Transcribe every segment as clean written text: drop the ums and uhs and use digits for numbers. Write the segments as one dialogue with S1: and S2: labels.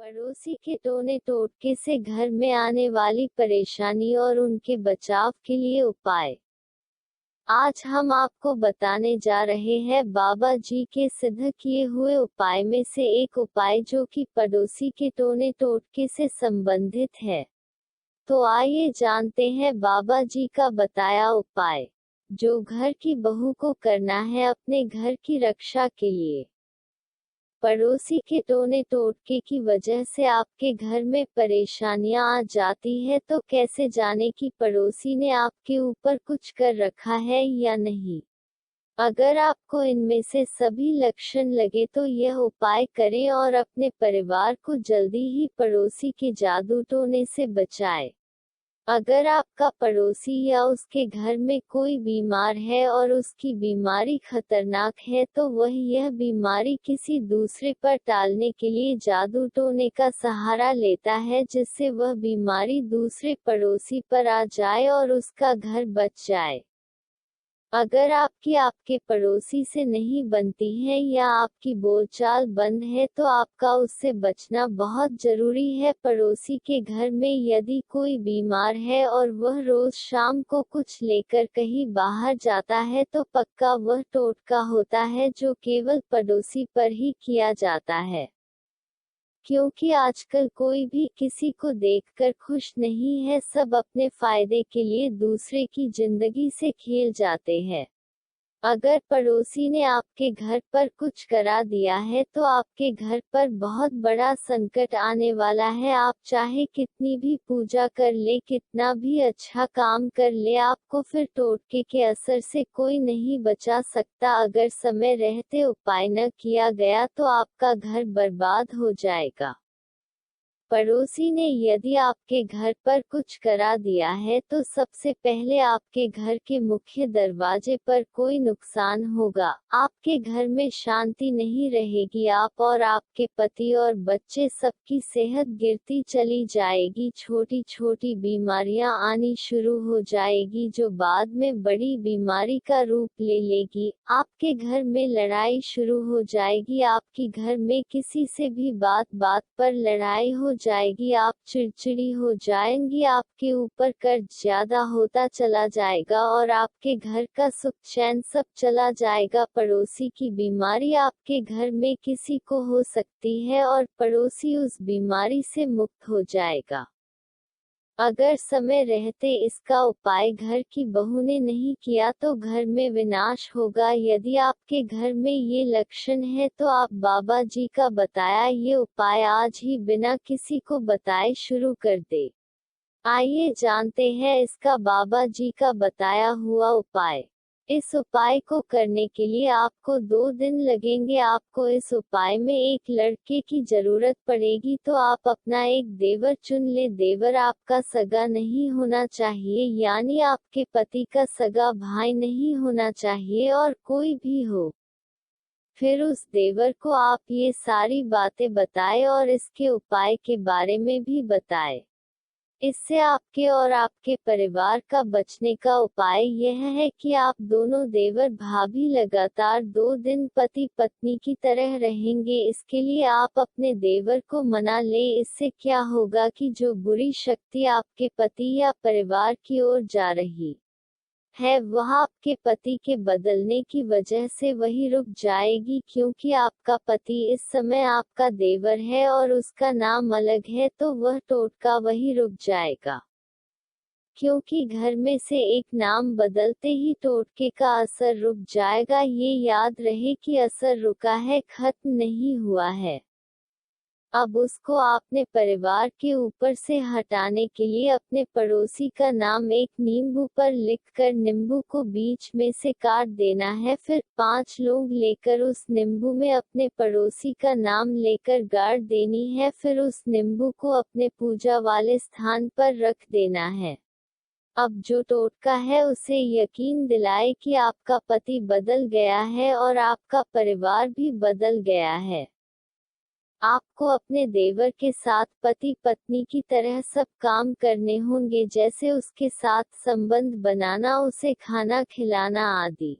S1: पड़ोसी के टोने टोटके से घर में आने वाली परेशानी और उनके बचाव के लिए उपाय। आज हम आपको बताने जा रहे हैं बाबा जी के सिद्ध किए हुए उपाय में से एक उपाय जो कि पड़ोसी के टोने टोटके से संबंधित है। तो आइए जानते हैं बाबा जी का बताया उपाय, जो घर की बहू को करना है अपने घर की रक्षा के लिए। पड़ोसी के टोने टोटके की वजह से आपके घर में परेशानियां आ जाती है, तो कैसे जाने कि पड़ोसी ने आपके ऊपर कुछ कर रखा है या नहीं। अगर आपको इनमें से सभी लक्षण लगे तो यह उपाय करें और अपने परिवार को जल्दी ही पड़ोसी के जादू टोने से बचाएं। अगर आपका पड़ोसी या उसके घर में कोई बीमार है और उसकी बीमारी खतरनाक है, तो वह यह बीमारी किसी दूसरे पर टालने के लिए जादू टोने का सहारा लेता है, जिससे वह बीमारी दूसरे पड़ोसी पर आ जाए और उसका घर बच जाए। अगर आपकी आपके पड़ोसी से नहीं बनती है या आपकी बोलचाल बंद है, तो आपका उससे बचना बहुत जरूरी है। पड़ोसी के घर में यदि कोई बीमार है और वह रोज शाम को कुछ लेकर कहीं बाहर जाता है, तो पक्का वह टोटका होता है जो केवल पड़ोसी पर ही किया जाता है। क्योंकि आजकल कोई भी किसी को देखकर खुश नहीं है, सब अपने फायदे के लिए दूसरे की जिंदगी से खेल जाते हैं। अगर पड़ोसी ने आपके घर पर कुछ करा दिया है, तो आपके घर पर बहुत बड़ा संकट आने वाला है। आप चाहे कितनी भी पूजा कर ले, कितना भी अच्छा काम कर ले, आपको फिर टोटके के असर से कोई नहीं बचा सकता। अगर समय रहते उपाय न किया गया तो आपका घर बर्बाद हो जाएगा। पड़ोसी ने यदि आपके घर पर कुछ करा दिया है, तो सबसे पहले आपके घर के मुख्य दरवाजे पर कोई नुकसान होगा, आपके घर में शांति नहीं रहेगी, आप और आपके पति और बच्चे सबकी सेहत गिरती चली जाएगी, छोटी छोटी बीमारियां आनी शुरू हो जाएगी जो बाद में बड़ी बीमारी का रूप ले लेगी। आपके घर में लड़ाई शुरू हो जाएगी, आपकी घर में किसी से भी बात बात पर लड़ाई हो जाएगी, आप चिड़चिड़ी हो जाएंगी, आपके ऊपर कर्ज ज्यादा होता चला जाएगा और आपके घर का सुख चैन सब चला जाएगा। पड़ोसी की बीमारी आपके घर में किसी को हो सकती है और पड़ोसी उस बीमारी से मुक्त हो जाएगा। अगर समय रहते इसका उपाय घर की बहू ने नहीं किया तो घर में विनाश होगा। यदि आपके घर में ये लक्षण है तो आप बाबा जी का बताया ये उपाय आज ही बिना किसी को बताए शुरू कर दे। आइए जानते हैं इसका बाबा जी का बताया हुआ उपाय। इस उपाय को करने के लिए आपको 2 दिन लगेंगे। आपको इस उपाय में एक लड़के की जरूरत पड़ेगी, तो आप अपना एक देवर चुन ले। देवर आपका सगा नहीं होना चाहिए, यानी आपके पति का सगा भाई नहीं होना चाहिए और कोई भी हो। फिर उस देवर को आप ये सारी बातें बताएं और इसके उपाय के बारे में भी बताएं। इससे आपके और आपके परिवार का बचने का उपाय यह है कि आप दोनों देवर भाभी लगातार 2 दिन पति पत्नी की तरह रहेंगे। इसके लिए आप अपने देवर को मना ले। इससे क्या होगा कि जो बुरी शक्ति आपके पति या परिवार की ओर जा रही है, वह आपके पति के बदलने की वजह से वही रुक जाएगी। क्योंकि आपका पति इस समय आपका देवर है और उसका नाम अलग है, तो वह टोटका वही रुक जाएगा। क्योंकि घर में से एक नाम बदलते ही टोटके का असर रुक जाएगा। ये याद रहे कि असर रुका है, खत्म नहीं हुआ है। अब उसको आपने परिवार के ऊपर से हटाने के लिए अपने पड़ोसी का नाम एक नींबू पर लिखकर नींबू को बीच में से काट देना है। फिर 5 लोग लेकर उस नींबू में अपने पड़ोसी का नाम लेकर गाड़ देनी है। फिर उस नींबू को अपने पूजा वाले स्थान पर रख देना है। अब जो टोटका है उसे यकीन दिलाए कि आपका पति बदल गया है और आपका परिवार भी बदल गया है। आपको अपने देवर के साथ पति पत्नी की तरह सब काम करने होंगे, जैसे उसके साथ संबंध बनाना, उसे खाना खिलाना आदि।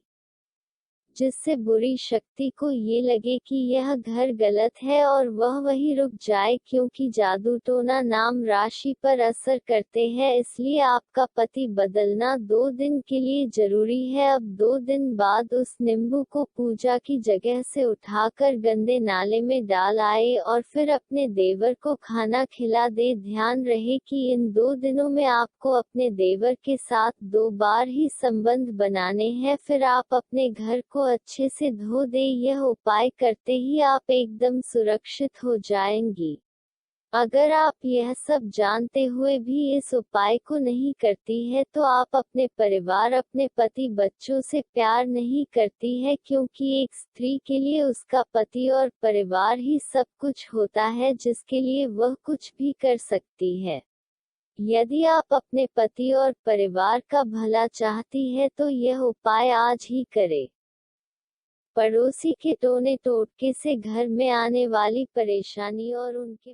S1: जिससे बुरी शक्ति को ये लगे कि यह घर गलत है और वह वहीं रुक जाए, क्योंकि जादू टोना नाम राशि पर असर करते हैं। इसलिए आपका पति बदलना 2 दिन के लिए जरूरी है। अब 2 दिन बाद उस नींबू को पूजा की जगह से उठाकर गंदे नाले में डाल आए और फिर अपने देवर को खाना खिला दे। ध्यान रहे कि इन 2 दिनों में आपको अपने देवर के साथ 2 बार ही संबंध बनाने हैं। फिर आप अपने घर को अच्छे से धो दे। यह उपाय करते ही आप एकदम सुरक्षित हो जाएंगी। अगर आप यह सब जानते हुए भी इस उपाय को नहीं करती है तो आप अपने परिवार, अपने पति, बच्चों से प्यार नहीं करती है, क्योंकि एक स्त्री के लिए उसका पति और परिवार ही सब कुछ होता है, जिसके लिए वह कुछ भी कर सकती है। यदि आप अपने पति और परिवार का भला चाहती है तो यह उपाय आज ही करें। पड़ोसी के टोने टोटके से घर में आने वाली परेशानी और उनके